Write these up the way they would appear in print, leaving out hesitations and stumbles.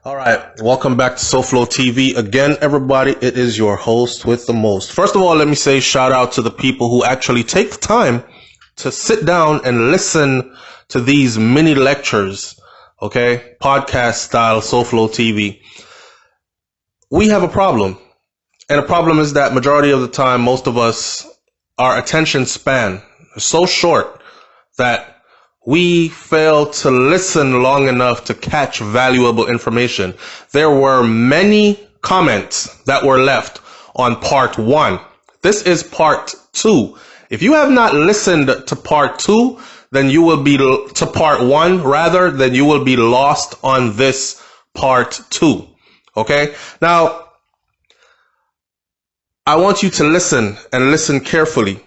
All right, welcome back to SoFlo TV. Again, everybody, it is your host with the most. First of all, let me say shout out to the people who actually take the time to sit down and listen to these mini lectures, okay? Podcast style SoFlo TV. We have a problem. And the problem is that majority of the time, most of us, our attention span is so short that we fail to listen long enough to catch valuable information. There were many comments that were left on part 1. This is part 2. If you have not listened to part 2, then you will be to part 1 rather, then you will be lost on this part 2. Okay? Now, I want you to listen and listen carefully.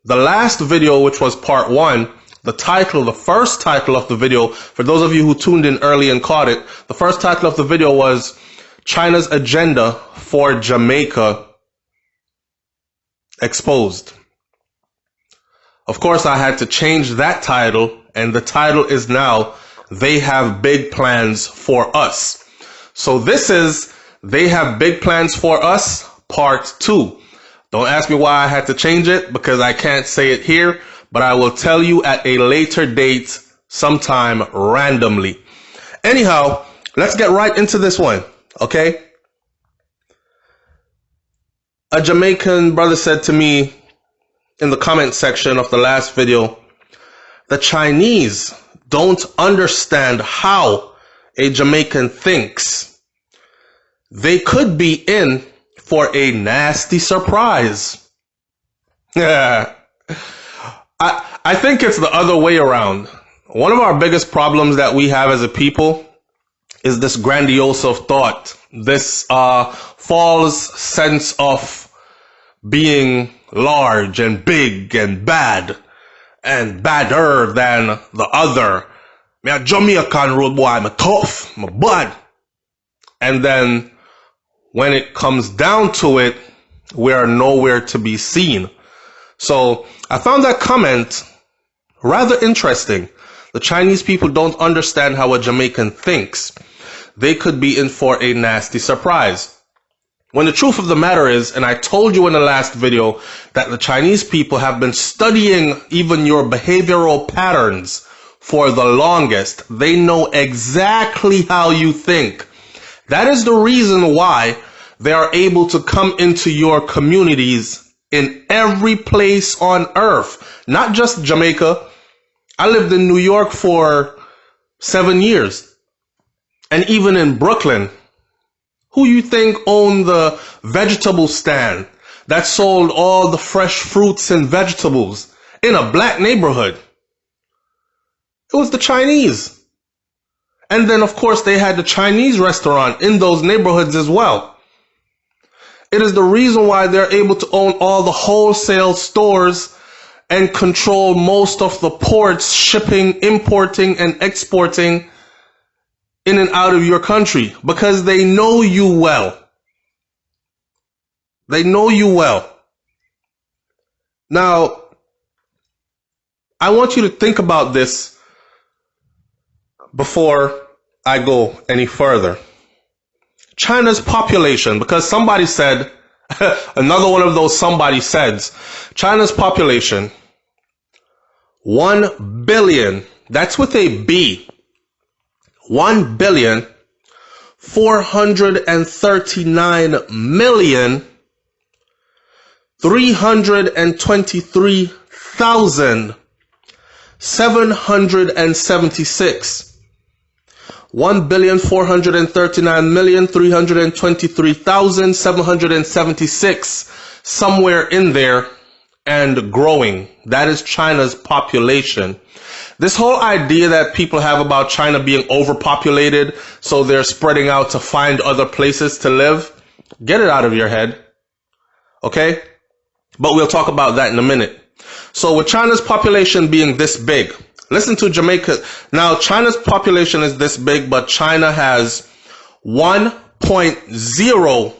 The last video, which was part 1, the first title of the video, for those of you who tuned in early and caught it, the first title of the video was China's Agenda for Jamaica Exposed. Of course, I had to change that title, and the title is now They Have Big Plans for Us. So this is They Have Big Plans for Us, part 2. Don't ask me why I had to change it, because I can't say it here. But I will tell you at a later date, sometime randomly. Anyhow, let's get right into this one, okay? A Jamaican brother said to me in the comment section of the last video, the Chinese don't understand how a Jamaican thinks. They could be in for a nasty surprise. Yeah. I think it's the other way around. One of our biggest problems that we have as a people is this grandiose of thought, this false sense of being large and big and bad and badder than the other. Me a Jamaican road boy, I'm tough, I'm bad. And then when it comes down to it, we are nowhere to be seen. So I found that comment rather interesting. The Chinese people don't understand how a Jamaican thinks. They could be in for a nasty surprise. When the truth of the matter is, and I told you in the last video, that the Chinese people have been studying even your behavioral patterns for the longest. They know exactly how you think. That is the reason why they are able to come into your communities in every place on earth, not just Jamaica. I lived in New York for 7 years. And even in Brooklyn, who you think owned the vegetable stand that sold all the fresh fruits and vegetables in a black neighborhood? It was the Chinese. And then, of course, they had the Chinese restaurant in those neighborhoods as well. It is the reason why they're able to own all the wholesale stores and control most of the ports, shipping, importing, and exporting in and out of your country, because they know you well. They know you well. Now, I want you to think about this before I go any further. China's population, because somebody said, another one of those somebody says, China's population, 1 billion, that's with a B, 1,439,323,776. 1,439,323,776, somewhere in there and growing. That is China's population. This whole idea that people have about China being overpopulated, so they're spreading out to find other places to live, get it out of your head. Okay? But we'll talk about that in a minute. So with China's population being this big, listen to Jamaica. Now, China's population is this big, but China has 1.0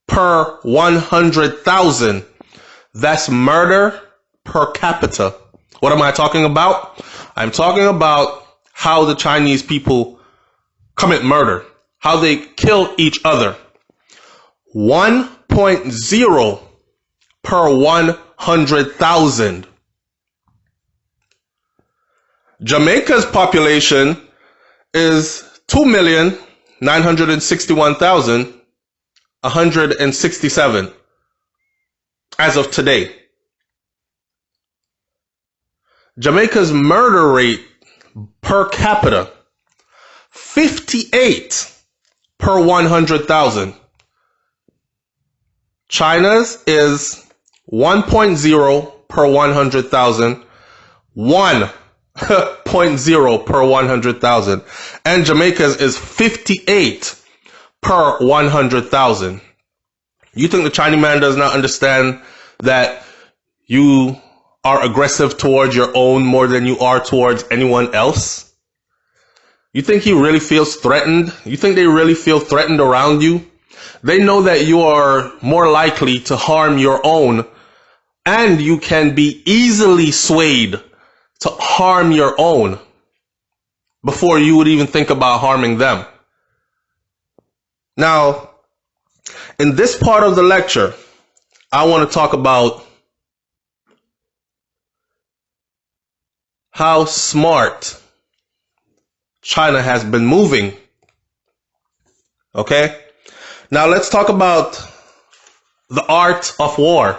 per 100,000. That's murder per capita. What am I talking about? I'm talking about how the Chinese people commit murder, how they kill each other. 1.0 per 100,000. Jamaica's population is 2,961,167 as of today. Jamaica's murder rate per capita, 58 per 100,000. China's is 1.0 per 100,000, 1.0 per 100,000, and Jamaica's is 58 per 100,000. You think the Chinese man does not understand that you are aggressive towards your own more than you are towards anyone else? You think he really feels threatened? You think they really feel threatened around you? They know that you are more likely to harm your own, and you can be easily swayed to harm your own before you would even think about harming them. Now, in this part of the lecture, I want to talk about how smart China has been moving. Okay? Now let's talk about the art of war.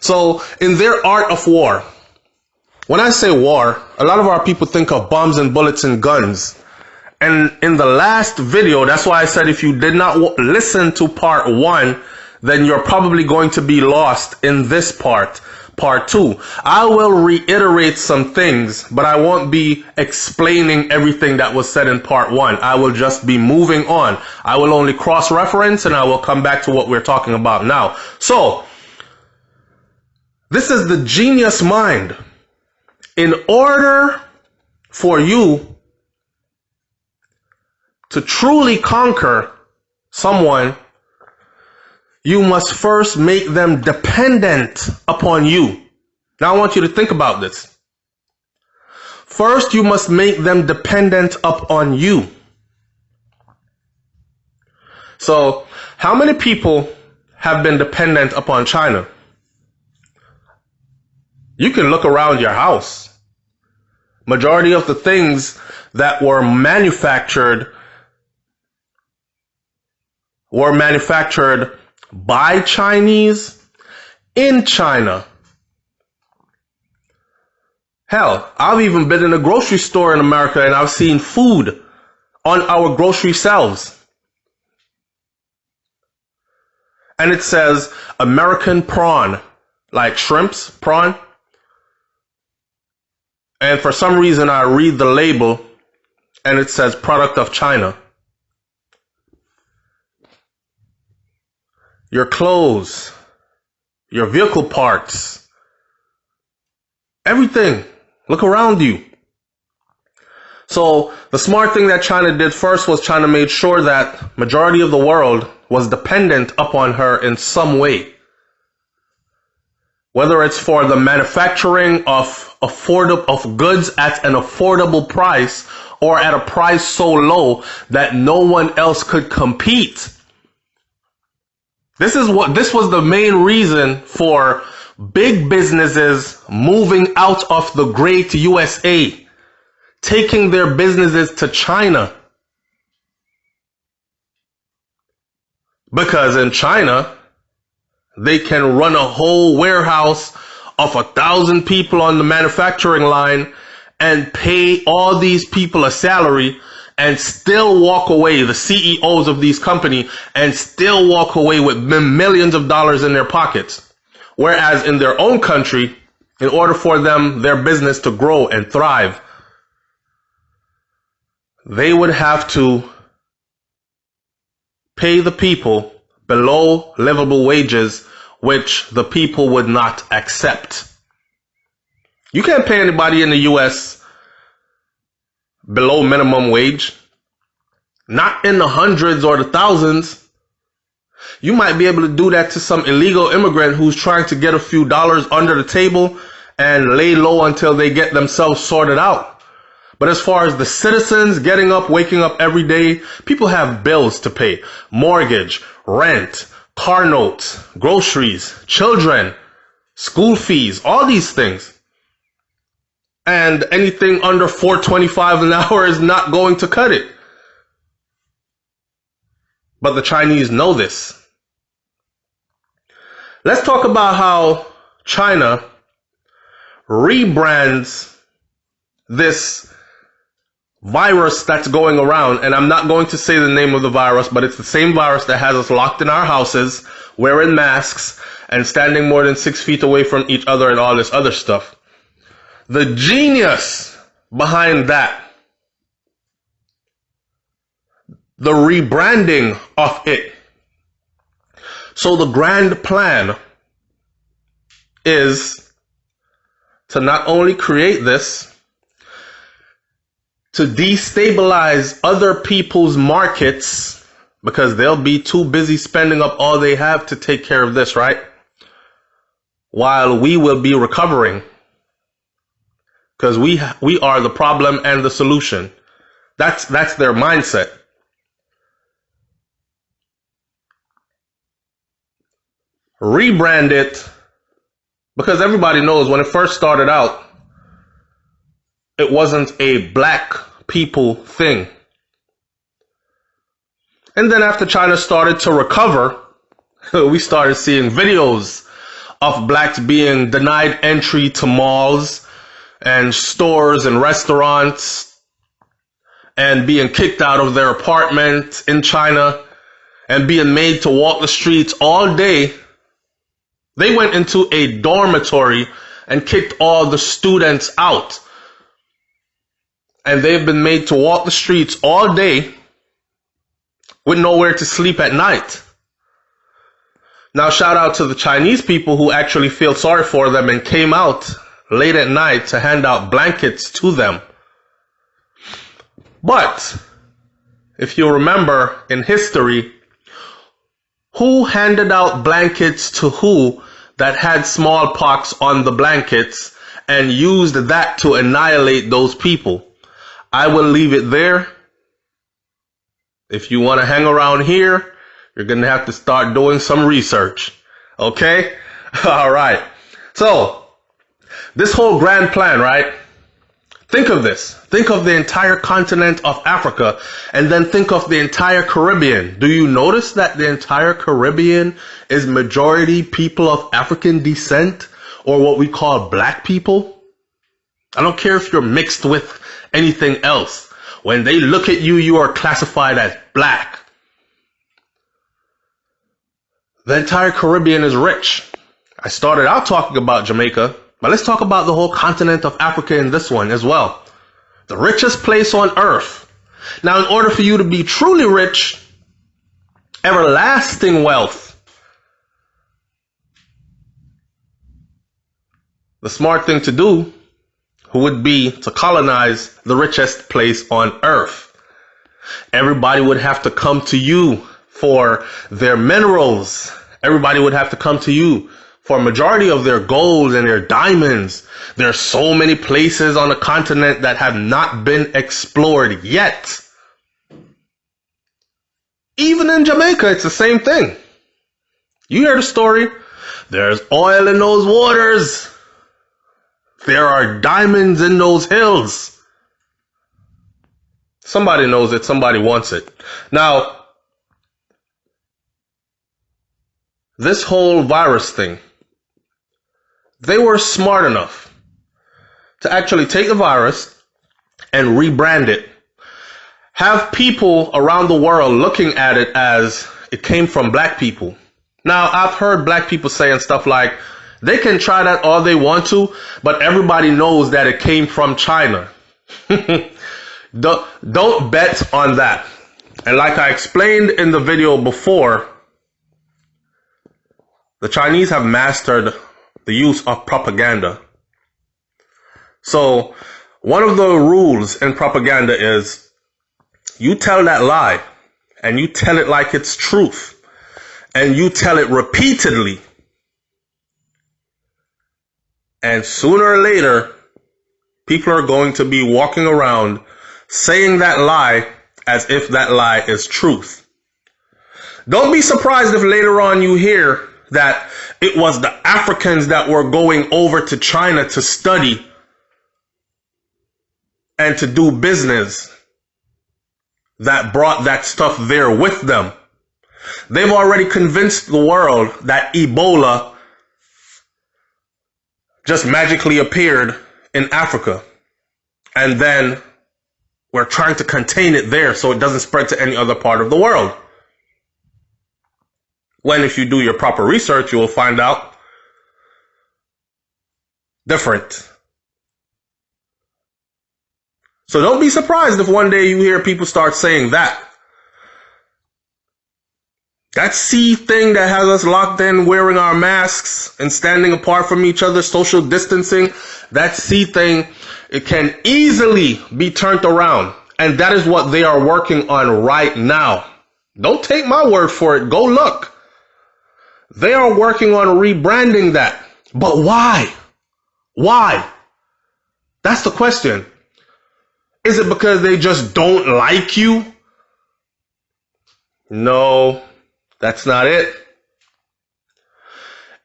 So in their art of war, when I say war, a lot of our people think of bombs and bullets and guns. And in the last video, that's why I said if you did not listen to part 1, then you're probably going to be lost in this part 2. I will reiterate some things, but I won't be explaining everything that was said in part 1. I will just be moving on. I will only cross-reference and I will come back to what we're talking about now. So, this is the genius mind. In order for you to truly conquer someone, you must first make them dependent upon you. Now I want you to think about this. First, you must make them dependent upon you. So, how many people have been dependent upon China? You can look around your house. Majority of the things that were manufactured by Chinese in China. Hell, I've even been in a grocery store in America and I've seen food on our grocery shelves. And it says American prawn, like shrimps, prawn. And for some reason I read the label and it says product of China. Your clothes, your vehicle parts, everything. Look around you. So the smart thing that China did first was China made sure that majority of the world was dependent upon her in some way. Whether it's for the manufacturing of goods at an affordable price or at a price so low that no one else could compete. This was the main reason for big businesses moving out of the great USA, taking their businesses to China. Because in China, they can run a whole warehouse of 1,000 people on the manufacturing line and pay all these people a salary and still walk away, the CEOs of these companies, and still walk away with millions of dollars in their pockets. Whereas in their own country, in order for them, their business to grow and thrive, they would have to pay the people below livable wages, which the people would not accept. You can't pay anybody in the US below minimum wage, not in the hundreds or the thousands. You might be able to do that to some illegal immigrant who's trying to get a few dollars under the table and lay low until they get themselves sorted out. But as far as the citizens getting up, waking up every day, people have bills to pay. Mortgage, rent, car notes, groceries, children, school fees, all these things. And anything under $4.25 an hour is not going to cut it. But the Chinese know this. Let's talk about how China rebrands this virus that's going around. And I'm not going to say the name of the virus, but it's the same virus that has us locked in our houses, wearing masks, and standing more than 6 feet away from each other and all this other stuff. The genius behind that, the rebranding of it. So the grand plan is to not only create this, to destabilize other people's markets, because they'll be too busy spending up all they have to take care of this, right? While we will be recovering. Because we are the problem and the solution. That's their mindset. Rebrand it, because everybody knows when it first started out, it wasn't a black people thing. And then after China started to recover, we started seeing videos of blacks being denied entry to malls and stores and restaurants, and being kicked out of their apartment in China and being made to walk the streets all day. They went into a dormitory and kicked all the students out. And they've been made to walk the streets all day with nowhere to sleep at night. Now, shout out to the Chinese people who actually feel sorry for them and came out late at night to hand out blankets to them. But if you remember in history, who handed out blankets to who that had smallpox on the blankets and used that to annihilate those people? I will leave it there. If you want to hang around here, you're going to have to start doing some research. Okay? All right. So, this whole grand plan, right? Think of this. Think of the entire continent of Africa, and then think of the entire Caribbean. Do you notice that the entire Caribbean is majority people of African descent, or what we call black people? I don't care if you're mixed with anything else. When they look at you, you are classified as black. The entire Caribbean is rich. I started out talking about Jamaica, but let's talk about the whole continent of Africa in this one as well. The richest place on earth. Now, in order for you to be truly rich, everlasting wealth, the smart thing to do would be to colonize the richest place on earth. Everybody would have to come to you for their minerals. Everybody would have to come to you for a majority of their gold and their diamonds. There are so many places on the continent that have not been explored yet. Even in Jamaica, it's the same thing. You hear the story. There's oil in those waters. There are diamonds in those hills. Somebody knows it. Somebody wants it. Now, this whole virus thing, they were smart enough to actually take the virus and rebrand it. Have people around the world looking at it as it came from black people. Now, I've heard black people saying stuff like, they can try that all they want to, but everybody knows that it came from China. Don't bet on that. And like I explained in the video before, the Chinese have mastered the use of propaganda. So one of the rules in propaganda is you tell that lie and you tell it like it's truth and you tell it repeatedly. And sooner or later, people are going to be walking around saying that lie as if that lie is truth. Don't be surprised if later on you hear that it was the Africans that were going over to China to study and to do business that brought that stuff there with them. They've already convinced the world that Ebola just magically appeared in Africa. And then we're trying to contain it there so it doesn't spread to any other part of the world. When if you do your proper research, you will find out different. So don't be surprised if one day you hear people start saying that. That C thing that has us locked in, wearing our masks and standing apart from each other, social distancing, that C thing, it can easily be turned around. And that is what they are working on right now. Don't take my word for it. Go look. They are working on rebranding that. But why? Why? That's the question. Is it because they just don't like you? No, that's not it.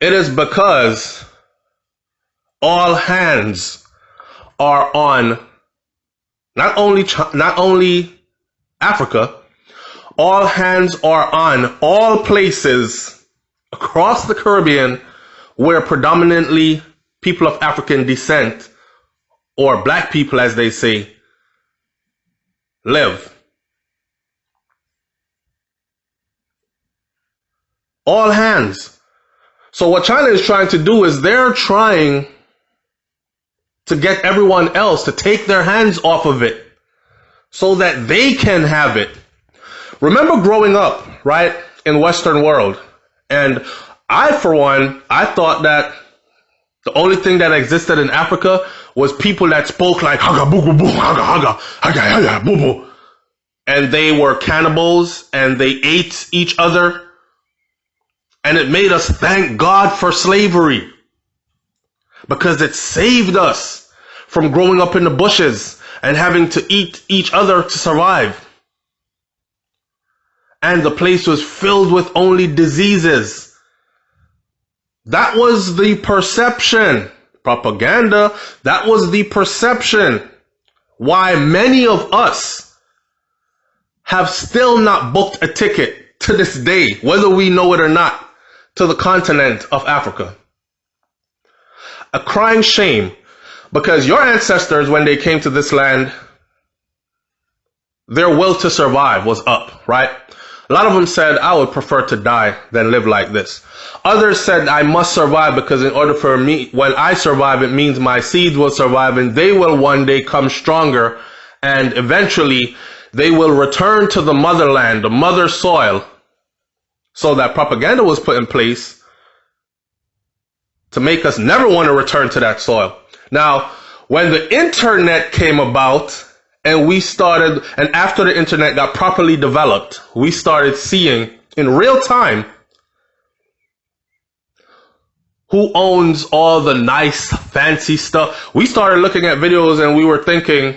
It is because all hands are on not only Africa, all hands are on all places across the Caribbean where predominantly people of African descent, or black people as they say, live. All hands. So what China is trying to do is they're trying to get everyone else to take their hands off of it so that they can have it. Remember growing up, right, in Western world, and I, for one, I thought that the only thing that existed in Africa was people that spoke like haga boo boo haga haga haga haga boo boo, and they were cannibals and they ate each other, and it made us thank God for slavery because it saved us from growing up in the bushes and having to eat each other to survive. And the place was filled with only diseases. That was the perception. Propaganda, that was the perception. Why many of us have still not booked a ticket to this day, whether we know it or not, to the continent of Africa. A crying shame, because your ancestors, when they came to this land, their will to survive was up, right? A lot of them said, I would prefer to die than live like this. Others said, I must survive because in order for me, when I survive, it means my seeds will survive and they will one day come stronger, and eventually they will return to the motherland, the mother soil. So that propaganda was put in place to make us never want to return to that soil. Now, when the internet came about, and after the internet got properly developed, we started seeing in real time who owns all the nice, fancy stuff. We started looking at videos and we were thinking,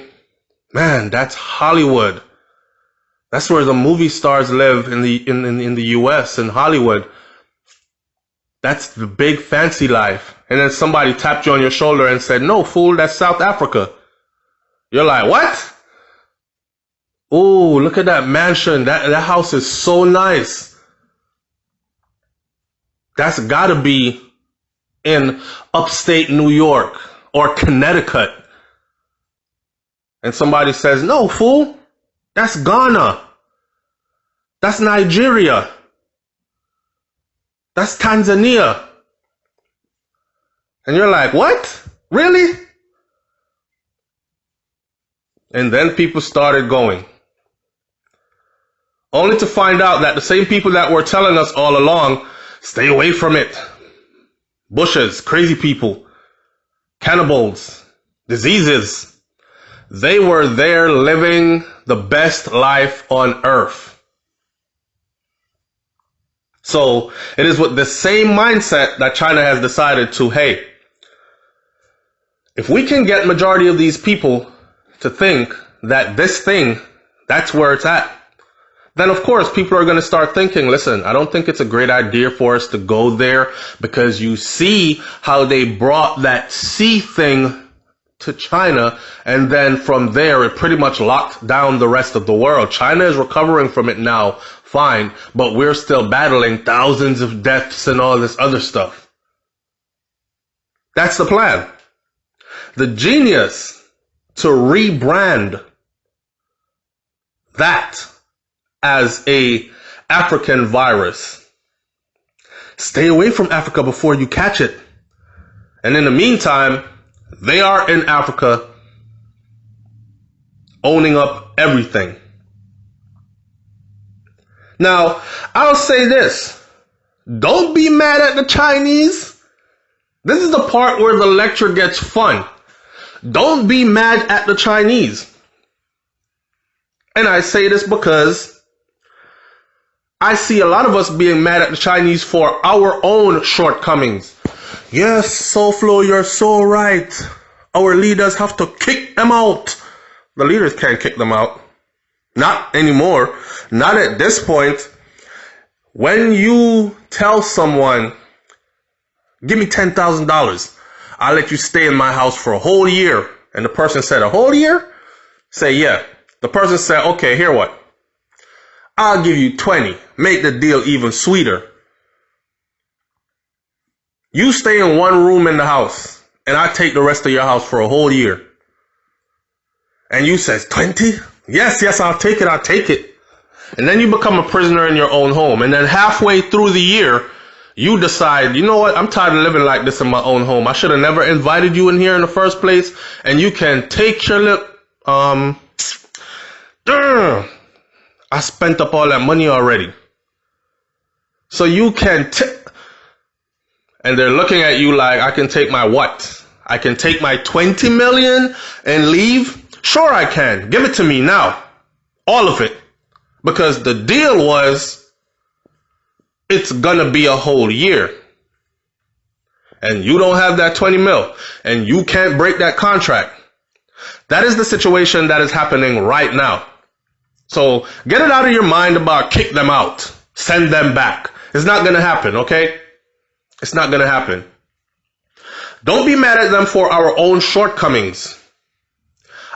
man, that's Hollywood. That's where the movie stars live in the US, in Hollywood. That's the big fancy life. And then somebody tapped you on your shoulder and said, no, fool, that's South Africa. You're like, what? Ooh, look at that mansion. That house is so nice. That's gotta be in upstate New York or Connecticut. And somebody says, no, fool, that's Ghana. That's Nigeria. That's Tanzania. And you're like, what? Really? And then people started going. Only to find out that the same people that were telling us all along, stay away from it. Bushes, crazy people, cannibals, diseases. They were there living the best life on earth. So it is with the same mindset that China has decided to, hey, If we can get majority of these people to think that this thing, that's where it's at, then of course people are going to start thinking, listen, I don't think it's a great idea for us to go there, because you see how they brought that sea thing to China, and then from there it pretty much locked down the rest of the world. China is recovering from it now, fine, but we're still battling thousands of deaths and all this other stuff. That's the plan. The genius to rebrand that as a African virus. Stay away from Africa before you catch it. And in the meantime, they are in Africa owning up everything. Now, I'll say this. Don't be mad at the Chinese. This is the part where the lecture gets fun. Don't be mad at the Chinese. And I say this because I see a lot of us being mad at the Chinese for our own shortcomings. Yes, SoFlo, you're so right. Our leaders have to kick them out. The leaders can't kick them out. Not anymore. Not at this point. When you tell someone, give me $10,000, I'll let you stay in my house for a whole year. And the person said, a whole year? Say, yeah. The person said, okay, here what? I'll give you 20. Make the deal even sweeter. You stay in one room in the house, and I take the rest of your house for a whole year. And you says, 20? Yes, I'll take it. And then you become a prisoner in your own home. And then halfway through the year, you decide, you know what, I'm tired of living like this in my own home. I should have never invited you in here in the first place. And you can take your I spent up all that money already. So you can and they're looking at you like, I can take my what? I can take my 20 million and leave? Sure I can. Give it to me now. All of it. Because the deal was, it's gonna be a whole year. And you don't have that 20 mil. And you can't break that contract. That is the situation that is happening right now. So get it out of your mind about kick them out. Send them back. It's not gonna happen, okay? It's not gonna happen. Don't be mad at them for our own shortcomings.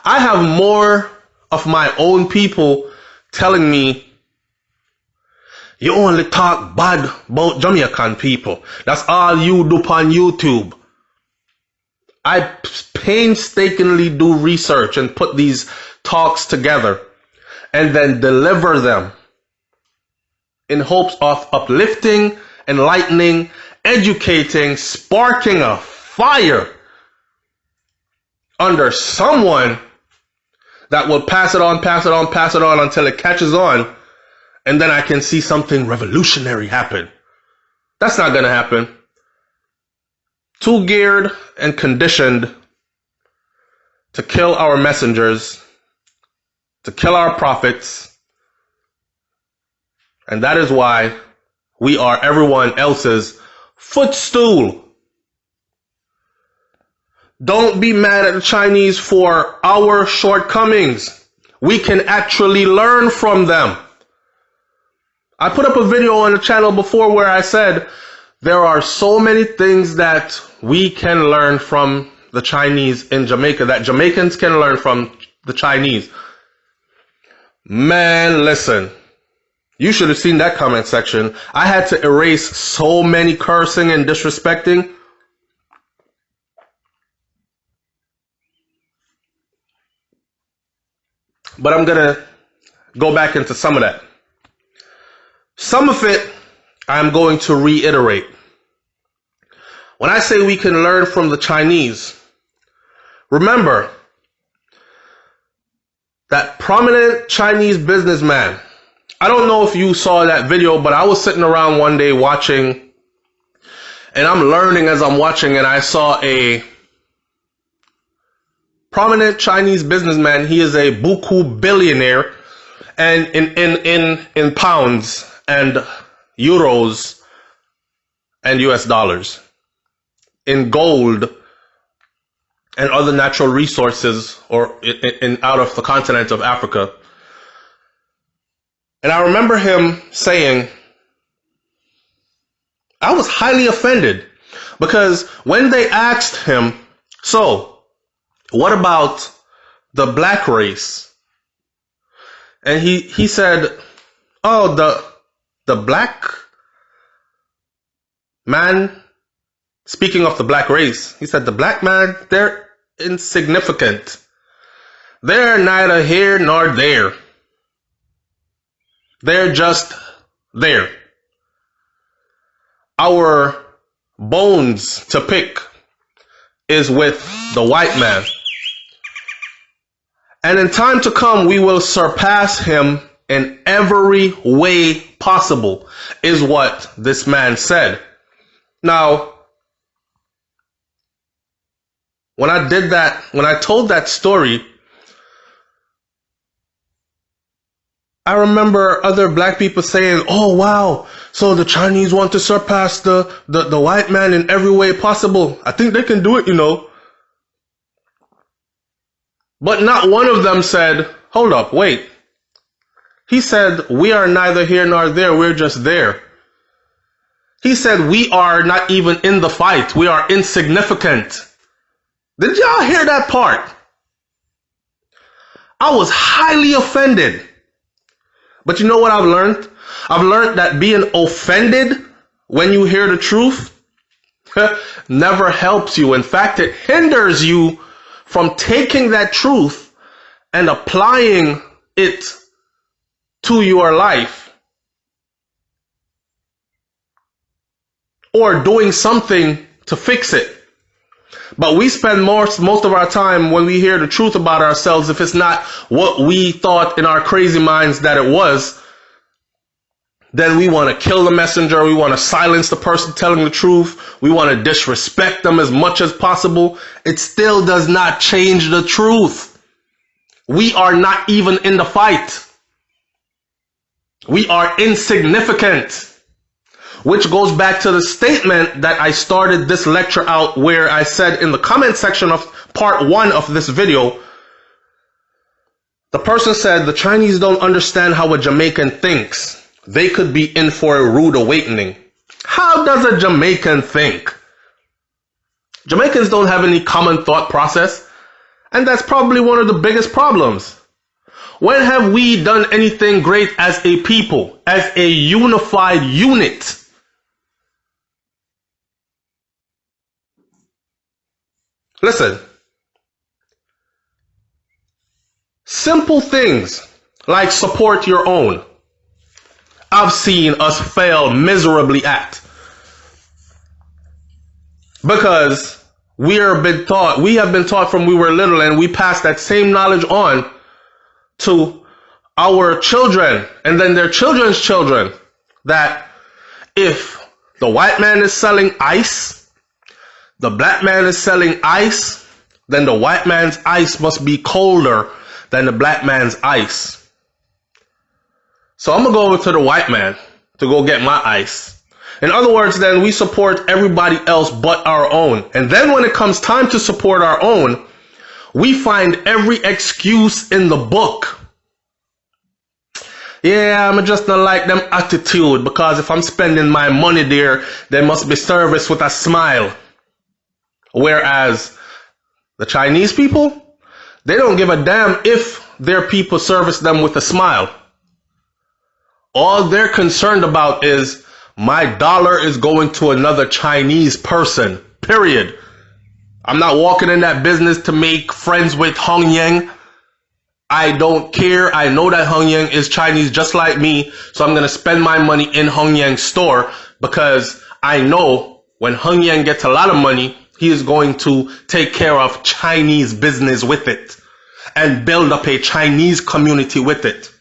I have more of my own people telling me, you only talk bad about Jamaican people. That's all you do on YouTube. I painstakingly do research and put these talks together and then deliver them in hopes of uplifting, enlightening, educating, sparking a fire under someone that will pass it on until it catches on, and then I can see something revolutionary happen. That's not going to happen. Too geared and conditioned to kill our messengers, to kill our prophets, and that is why we are everyone else's footstool. Don't be mad at the Chinese for our shortcomings. We can actually learn from them. I put up a video on the channel before where I said there are so many things that we can learn from the Chinese in Jamaica, that Jamaicans can learn from the Chinese. Man, listen. You should have seen that comment section. I had to erase so many cursing and disrespecting. But I'm going to go back into some of that. Some of it, I'm going to reiterate. When I say we can learn from the Chinese, remember that prominent Chinese businessman. I don't know if you saw that video, but I was sitting around one day watching, and I'm learning as I'm watching, and I saw a prominent Chinese businessman. He is a buku billionaire, and in pounds and euros and US dollars, in gold and other natural resources or out of the continent of Africa. And I remember him saying, I was highly offended because when they asked him, so what about the black race? And he said, oh, the black man, speaking of the black race, he said the black man, they're insignificant. They're neither here nor there. They're just there. Our bones to pick is with the white man. And in time to come, we will surpass him in every way possible, is what this man said. Now, when I told that story, I remember other black people saying, oh, wow, so the Chinese want to surpass the white man in every way possible. I think they can do it, you know. But not one of them said, hold up, wait. He said, we are neither here nor there, we're just there. He said, we are not even in the fight, we are insignificant. Did y'all hear that part? I was highly offended. But you know what I've learned? I've learned that being offended when you hear the truth never helps you. In fact, it hinders you from taking that truth and applying it to your life, or doing something to fix it. But we spend most of our time when we hear the truth about ourselves, if it's not what we thought in our crazy minds that it was, then we want to kill the messenger. We want to silence the person telling the truth. We want to disrespect them as much as possible. It still does not change the truth. We are not even in the fight. We are insignificant. Which goes back to the statement that I started this lecture out, where I said in the comment section of part 1 of this video, the person said the Chinese don't understand how a Jamaican thinks. They could be in for a rude awakening. How does a Jamaican think? Jamaicans don't have any common thought process, and that's probably one of the biggest problems. When have we done anything great as a people, as a unified unit? Listen, simple things like support your own, I've seen us fail miserably at. Because we have been taught from we were little, and we pass that same knowledge on to our children and then their children's children, that if the white man is selling ice, the black man is selling ice, then the white man's ice must be colder than the black man's ice. So I'm going to go over to the white man to go get my ice. In other words, then we support everybody else but our own. And then when it comes time to support our own, we find every excuse in the book. Yeah, I'm just not like them attitude, because if I'm spending my money there, there must be service with a smile. Whereas the Chinese people, they don't give a damn if their people service them with a smile. All they're concerned about is, my dollar is going to another Chinese person, period. I'm not walking in that business to make friends with Hong Yang. I don't care. I know that Hong Yang is Chinese just like me, so I'm going to spend my money in Hong Yang's store, because I know when Hong Yang gets a lot of money, he is going to take care of Chinese business with it and build up a Chinese community with it.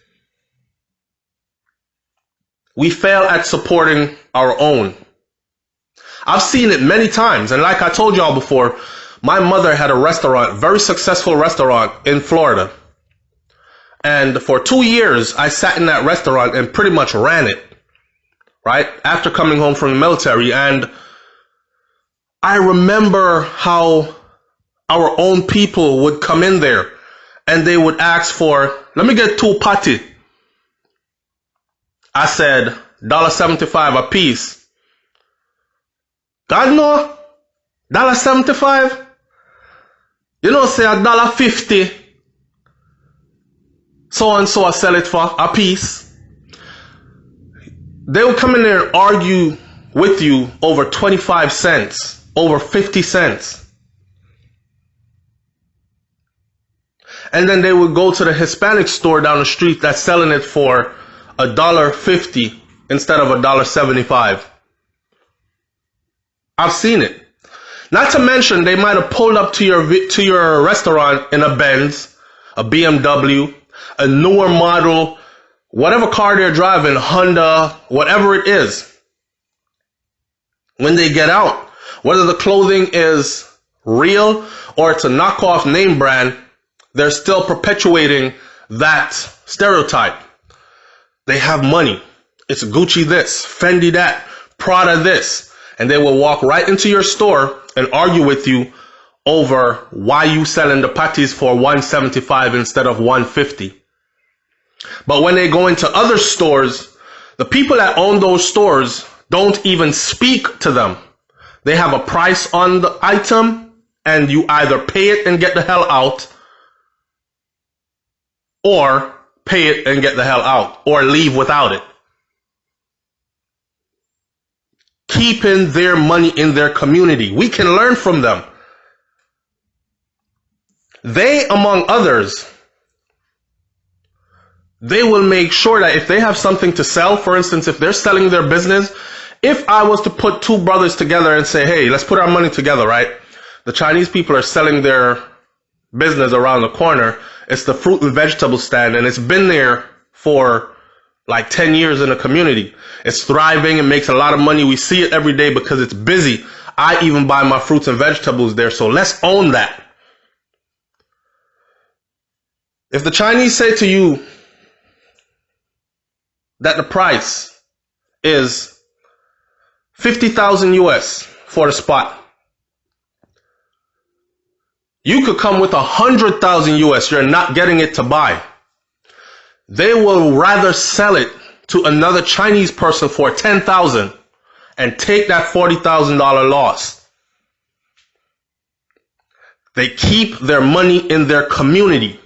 We fail at supporting our own. I've seen it many times, and like I told y'all before, my mother had a restaurant, very successful restaurant in Florida. And for 2 years, I sat in that restaurant and pretty much ran it, right? After coming home from the military. And I remember how our own people would come in there and they would ask for, let me get 2 patty. I said, $1.75 a piece. God no, $1.75? You know, say $1.50. So and so I sell it for a piece. They will come in there and argue with you over 25 cents, over 50 cents. And then they would go to the Hispanic store down the street that's selling it for $1.50 instead of $1.75. I've seen it. Not to mention, they might have pulled up to your restaurant in a Benz, a BMW, a newer model, whatever car they're driving, Honda, whatever it is. When they get out, whether the clothing is real or it's a knockoff name brand, they're still perpetuating that stereotype. They have money. It's Gucci this, Fendi that, Prada this. And they will walk right into your store and argue with you over why you selling the patties for $1.75 instead of $1.50. But when they go into other stores, the people that own those stores don't even speak to them. They have a price on the item and you either pay it and get the hell out, or pay it and get the hell out, or leave without it. Keeping their money in their community. We can learn from them. They, among others, they will make sure that if they have something to sell, for instance, if they're selling their business, if I was to put 2 brothers together and say, hey, let's put our money together, right? The Chinese people are selling their business around the corner. It's the fruit and vegetable stand, and it's been there for like 10 years in the community. It's thriving and makes a lot of money. We see it every day because it's busy. I even buy my fruits and vegetables there, so let's own that. If the Chinese say to you that the price is 50,000 US for the spot, you could come with 100,000 US, you're not getting it to buy. They will rather sell it to another Chinese person for 10,000 and take that $40,000 loss. They keep their money in their community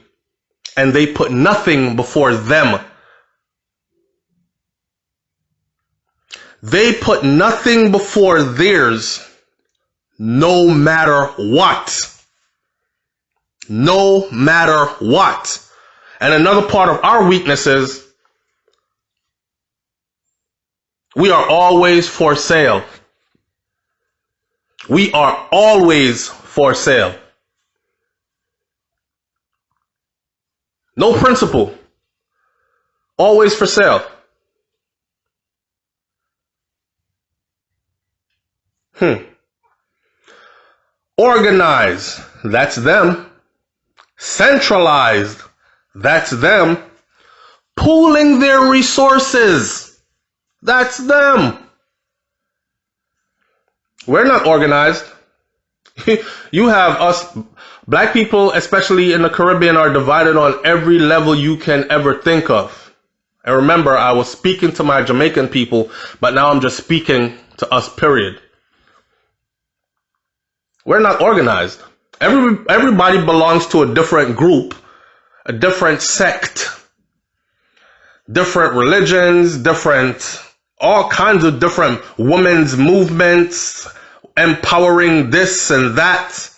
and they put nothing before them. They put nothing before theirs, no matter what. No matter what. And another part of our weakness is we are always for sale. We are always for sale. No principle. Always for sale. Organize. That's them. Centralized. That's them. Pooling their resources. That's them. We're not organized. You have us, black people, especially in the Caribbean, are divided on every level you can ever think of. And remember, I was speaking to my Jamaican people, but now I'm just speaking to us, period. We're not organized. Everybody belongs to a different group, a different sect, different religions, all kinds of different women's movements, empowering this and that.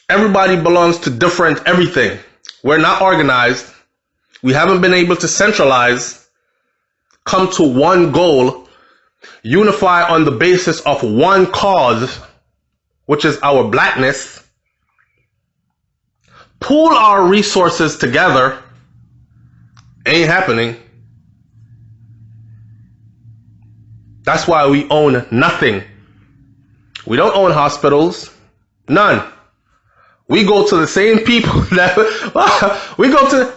Everybody belongs to different everything. We're not organized. We haven't been able to centralize, come to one goal, unify on the basis of one cause, which is our blackness, pool our resources together. Ain't happening. That's why we own nothing. We don't own hospitals. None. We go to the same people that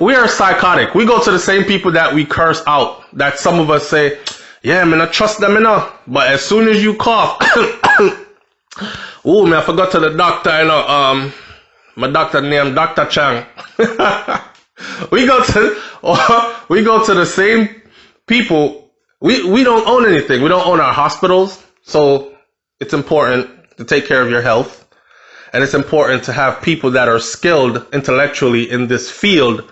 we are psychotic. We go to the same people that we curse out. That some of us say, yeah, man, I trust them enough. But as soon as you cough, Oh, man, I forgot to the doctor, you know, my doctor named Dr. Chang. we go to the same people. We don't own anything. We don't own our hospitals. So it's important to take care of your health. And it's important to have people that are skilled intellectually in this field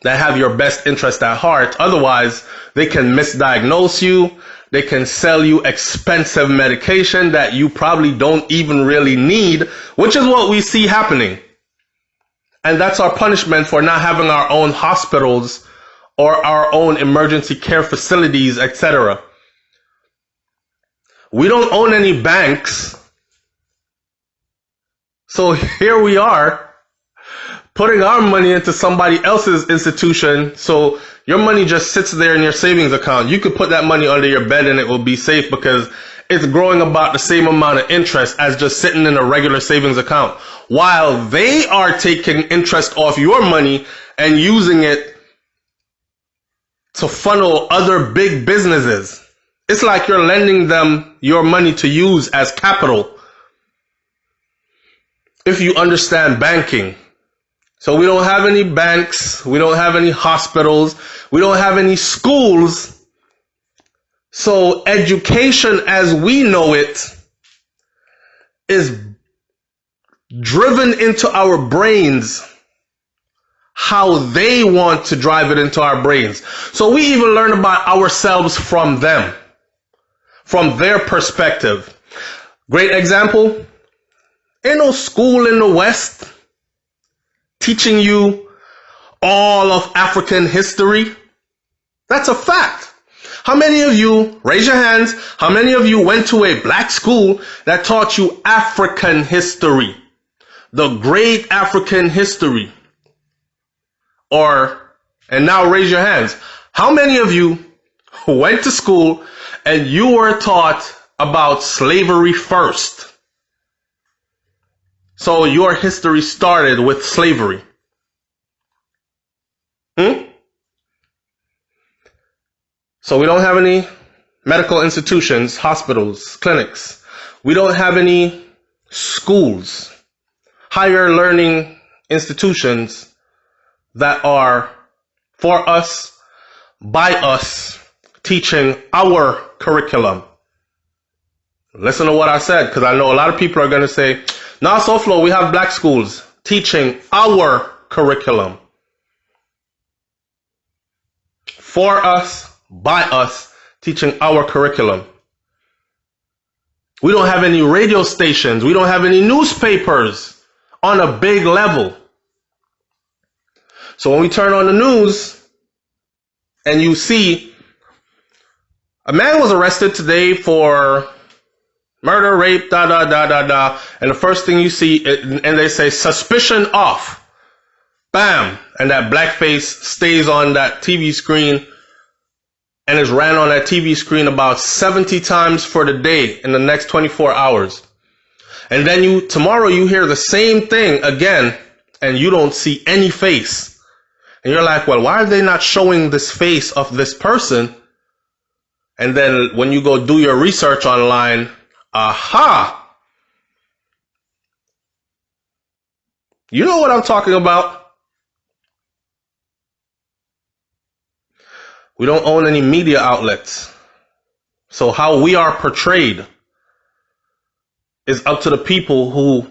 that have your best interest at heart. Otherwise, they can misdiagnose you. They can sell you expensive medication that you probably don't even really need, which is what we see happening. And that's our punishment for not having our own hospitals or our own emergency care facilities, etc. We don't own any banks. So here we are putting our money into somebody else's institution. So your money just sits there in your savings account. You could put that money under your bed and it will be safe because it's growing about the same amount of interest as just sitting in a regular savings account. While they are taking interest off your money and using it to funnel other big businesses. It's like you're lending them your money to use as capital. If you understand banking. So we don't have any banks, we don't have any hospitals, we don't have any schools. So education as we know it is driven into our brains how they want to drive it into our brains. So we even learn about ourselves from them, from their perspective. Great example. Ain't no school in the West teaching you all of African history. That's a fact. How many of you, raise your hands, how many of you went to a black school that taught you African history? The great African history. And now raise your hands. How many of you went to school and you were taught about slavery first? So your history started with slavery. So we don't have any medical institutions, hospitals, clinics. We don't have any schools, higher learning institutions that are for us, by us, teaching our curriculum. Listen to what I said, because I know a lot of people are going to say, nah, SoFlo, we have black schools teaching our curriculum. For us, by us, teaching our curriculum. We don't have any radio stations. We don't have any newspapers on a big level. So when we turn on the news and you see a man was arrested today for murder, rape, and the first thing you see, and they say suspicion off. Bam! And that blackface stays on that TV screen and is ran on that TV screen about 70 times for the day in the next 24 hours. And then tomorrow you hear the same thing again and you don't see any face. And you're like, well, why are they not showing this face of this person? And then when you go do your research online, aha! You know what I'm talking about. We don't own any media outlets. So how we are portrayed is up to the people who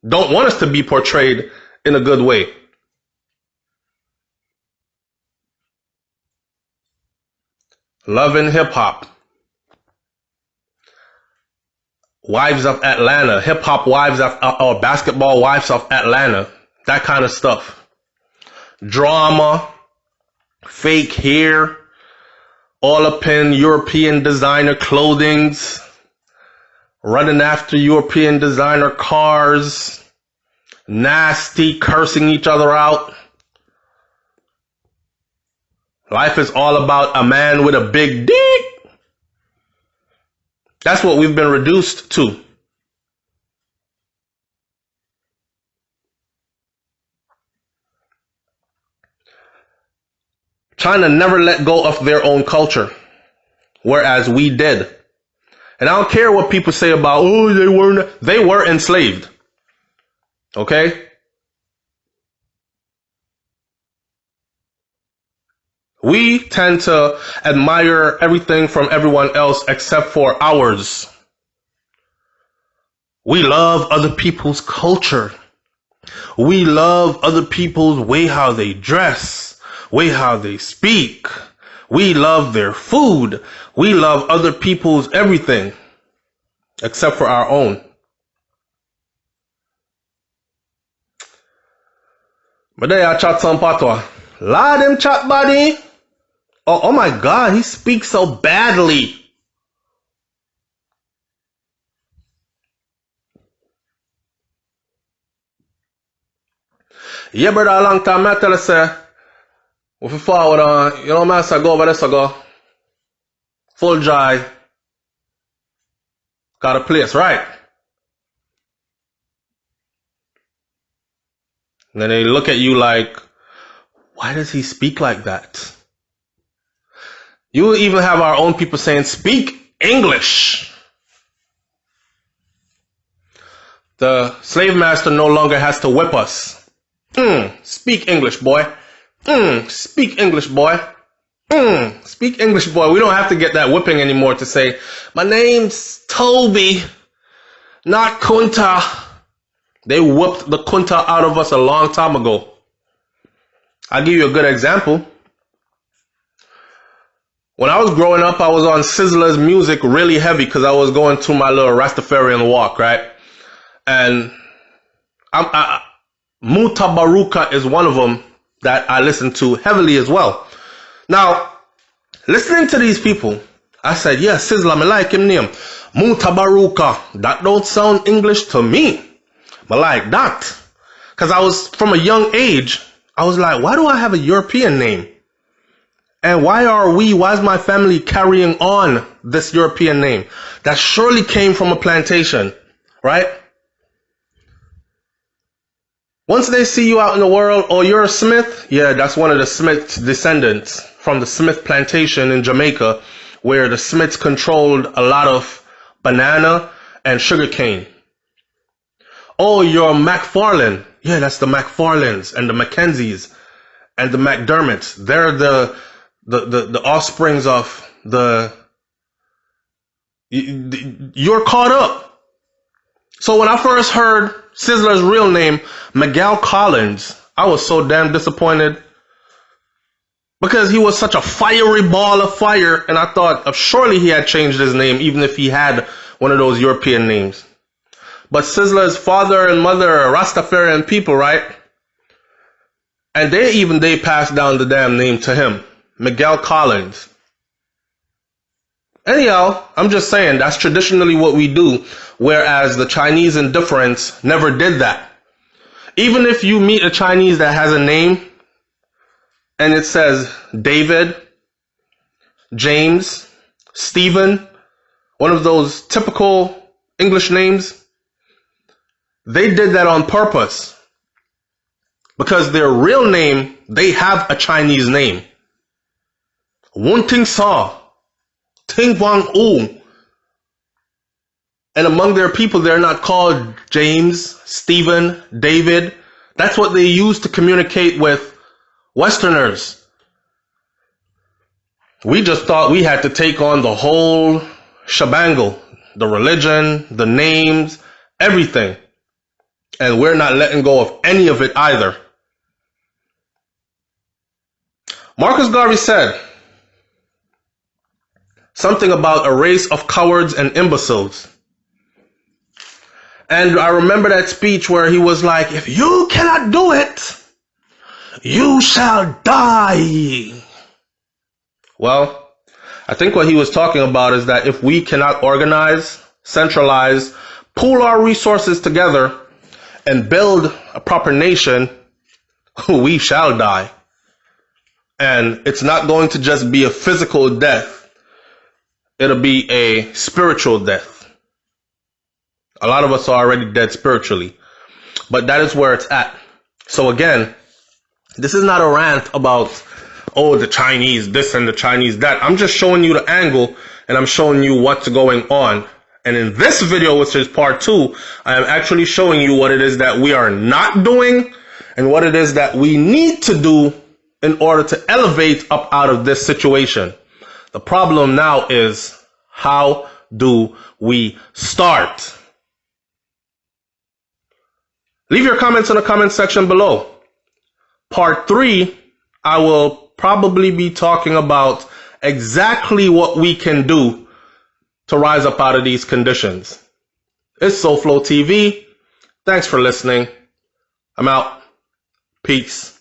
don't want us to be portrayed in a good way. Love and hip hop. Wives of Atlanta, hip hop wives of, or basketball wives of Atlanta, that kind of stuff. Drama, fake hair, all up in European designer clothings, running after European designer cars, nasty, cursing each other out. Life is all about a man with a big dick. That's what we've been reduced to. China never let go of their own culture, whereas we did. And I don't care what people say about, oh, they were enslaved. Okay? We tend to admire everything from everyone else except for ours. We love other people's culture. We love other people's way how they dress, way how they speak. We love their food. We love other people's everything except for our own. But they are chat some patois. Lord, them chat buddy. Oh my God, he speaks so badly. Yeah, brother, a long time I tell you, say, if you forward on, you know, man, so go over there, so go. Full dry. Got a place, right? And then they look at you like, why does he speak like that? You even have our own people saying, speak English. The slave master no longer has to whip us. Speak English, boy. Speak English, boy. Speak English, boy. We don't have to get that whipping anymore to say, my name's Toby, not Kunta. They whooped the Kunta out of us a long time ago. I'll give you a good example. When I was growing up, I was on Sizzler's music really heavy because I was going through my little Rastafarian walk, right? And Mutabaruka is one of them that I listen to heavily as well. Now, listening to these people, I said, yeah, Sizzler, I like him name. Mutabaruka. That don't sound English to me. But like that. Because I was, from a young age, I was like, why do I have a European name? And why is my family carrying on this European name? That surely came from a plantation, right? Once they see you out in the world, oh, you're a Smith? Yeah, that's one of the Smith descendants from the Smith plantation in Jamaica, where the Smiths controlled a lot of banana and sugarcane. Oh, you're McFarlane. Yeah, that's the McFarlanes and the Mackenzies and the McDermotts. They're the offsprings of you're caught up. So when I first heard Sizzler's real name, Miguel Collins, I was so damn disappointed because he was such a fiery ball of fire, and I thought surely he had changed his name even if he had one of those European names. But Sizzler's father and mother are Rastafarian people, right? And they passed down the damn name to him, Miguel Collins. Anyhow, I'm just saying that's traditionally what we do, whereas the Chinese indifference never did that. Even if you meet a Chinese that has a name and it says David, James, Stephen, one of those typical English names, they did that on purpose. Because their real name, they have a Chinese name. Wun Ting Sa, Ting Wang U. And among their people, they're not called James, Stephen, David. That's what they use to communicate with Westerners. We just thought we had to take on the whole shebangle, the religion, the names, everything. And we're not letting go of any of it either. Marcus Garvey said something about a race of cowards and imbeciles. And I remember that speech where he was like, if you cannot do it, you shall die. Well, I think what he was talking about is that if we cannot organize, centralize, pool our resources together, and build a proper nation, we shall die. And it's not going to just be a physical death. It'll be a spiritual death. A lot of us are already dead spiritually. But that is where it's at. So again, this is not a rant about, oh, the Chinese this and the Chinese that. I'm just showing you the angle, and I'm showing you what's going on. And in this video, which is part 2, I am actually showing you what it is that we are not doing and what it is that we need to do in order to elevate up out of this situation. The problem now is, how do we start? Leave your comments in the comment section below. Part 3, I will probably be talking about exactly what we can do to rise up out of these conditions. It's SoFlo TV. Thanks for listening. I'm out. Peace.